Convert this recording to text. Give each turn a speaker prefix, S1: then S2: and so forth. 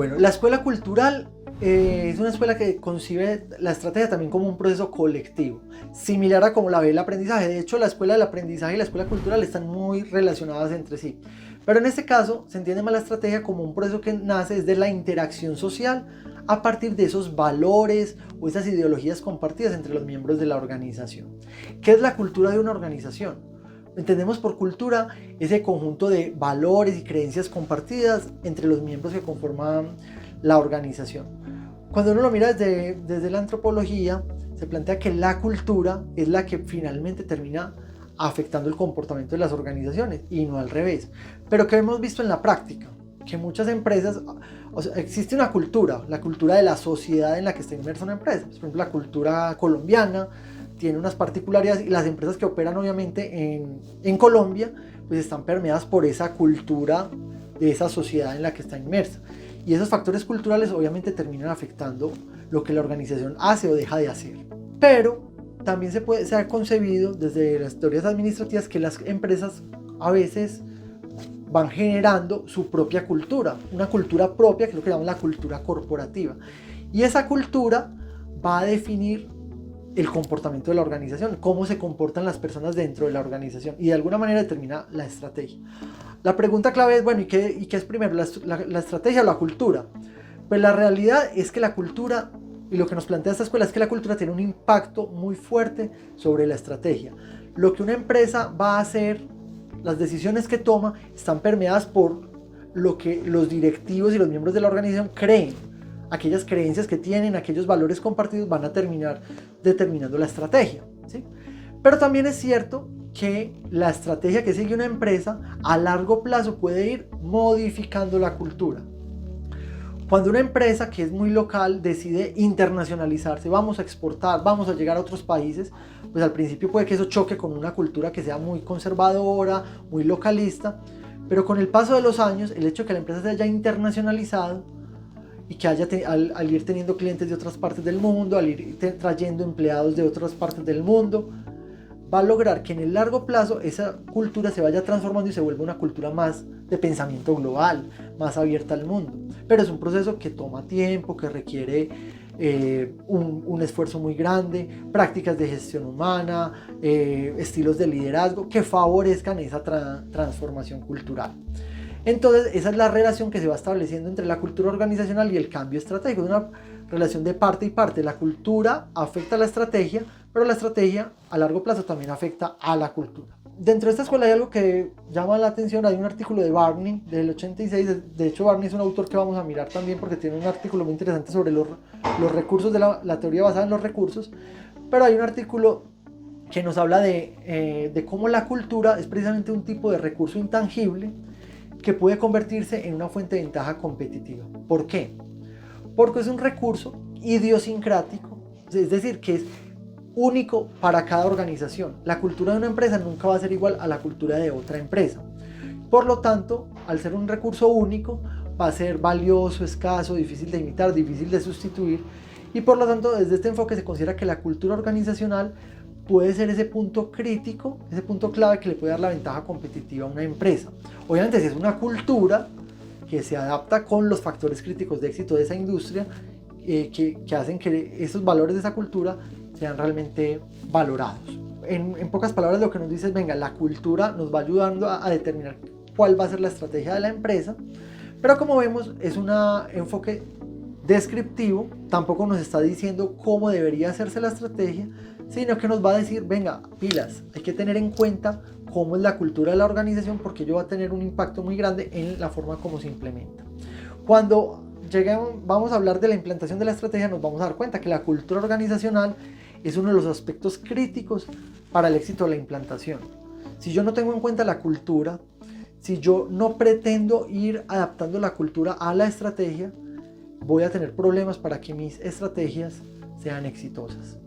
S1: Bueno, la escuela cultural es una escuela que concibe la estrategia también como un proceso colectivo, similar a como la ve el aprendizaje. De hecho, la escuela del aprendizaje y la escuela cultural están muy relacionadas entre sí. Pero en este caso, se entiende más la estrategia como un proceso que nace desde la interacción social a partir de esos valores o esas ideologías compartidas entre los miembros de la organización. ¿Qué es la cultura de una organización? Entendemos por cultura ese conjunto de valores y creencias compartidas entre los miembros que conforman la organización. Cuando uno lo mira desde la antropología, se plantea que la cultura es la que finalmente termina afectando el comportamiento de las organizaciones y no al revés. Pero ¿qué hemos visto en la práctica? Que muchas empresas, o sea, existe una cultura, la cultura de la sociedad en la que está inmersa una empresa. Por ejemplo, la cultura colombiana tiene unas particularidades y las empresas que operan obviamente en Colombia pues están permeadas por esa cultura de esa sociedad en la que está inmersa. Y esos factores culturales obviamente terminan afectando lo que la organización hace o deja de hacer. Pero también se ha concebido desde las teorías administrativas que las empresas a veces van generando su propia cultura, una cultura propia, que es lo que llamamos la cultura corporativa. Y esa cultura va a definir el comportamiento de la organización, cómo se comportan las personas dentro de la organización y de alguna manera determina la estrategia. La pregunta clave es, bueno, ¿y qué es primero, la estrategia o la cultura? Pues la realidad es que la cultura, y lo que nos plantea esta escuela, es que la cultura tiene un impacto muy fuerte sobre la estrategia. Lo que una empresa va a hacer, las decisiones que toma, están permeadas por lo que los directivos y los miembros de la organización creen. Aquellas creencias que tienen, aquellos valores compartidos van a terminar determinando la estrategia, ¿sí? Pero también es cierto que la estrategia que sigue una empresa a largo plazo puede ir modificando la cultura. Cuando una empresa que es muy local decide internacionalizarse, vamos a exportar, vamos a llegar a otros países, pues al principio puede que eso choque con una cultura que sea muy conservadora, muy localista, pero con el paso de los años, el hecho de que la empresa se haya internacionalizado y que al ir teniendo clientes de otras partes del mundo, al ir trayendo empleados de otras partes del mundo, va a lograr que en el largo plazo esa cultura se vaya transformando y se vuelva una cultura más de pensamiento global, más abierta al mundo. Pero es un proceso que toma tiempo, que requiere un esfuerzo muy grande, prácticas de gestión humana, estilos de liderazgo que favorezcan esa transformación cultural. Entonces esa es la relación que se va estableciendo entre la cultura organizacional y el cambio estratégico. Es una relación de parte y parte. La cultura afecta a la estrategia, pero la estrategia a largo plazo también afecta a la cultura. Dentro de esta escuela hay algo que llama la atención. Hay un artículo de Barney del 86. De hecho, Barney es un autor que vamos a mirar también porque tiene un artículo muy interesante sobre los recursos de la teoría basada en los recursos. Pero hay un artículo que nos habla de cómo la cultura es precisamente un tipo de recurso intangible que puede convertirse en una fuente de ventaja competitiva. ¿Por qué? Porque es un recurso idiosincrático, es decir, que es único para cada organización. La cultura de una empresa nunca va a ser igual a la cultura de otra empresa. Por lo tanto, al ser un recurso único, va a ser valioso, escaso, difícil de imitar, difícil de sustituir. Y por lo tanto, desde este enfoque se considera que la cultura organizacional puede ser ese punto crítico, ese punto clave que le puede dar la ventaja competitiva a una empresa. Obviamente, si es una cultura que se adapta con los factores críticos de éxito de esa industria, que hacen que esos valores de esa cultura sean realmente valorados. En pocas palabras, lo que nos dice es, venga, la cultura nos va ayudando a determinar cuál va a ser la estrategia de la empresa, pero como vemos, es un enfoque descriptivo, tampoco nos está diciendo cómo debería hacerse la estrategia, sino que nos va a decir, venga, pilas, hay que tener en cuenta cómo es la cultura de la organización porque ello va a tener un impacto muy grande en la forma como se implementa. Cuando vamos a hablar de la implantación de la estrategia, nos vamos a dar cuenta que la cultura organizacional es uno de los aspectos críticos para el éxito de la implantación. Si yo no tengo en cuenta la cultura, si yo no pretendo ir adaptando la cultura a la estrategia, voy a tener problemas para que mis estrategias sean exitosas.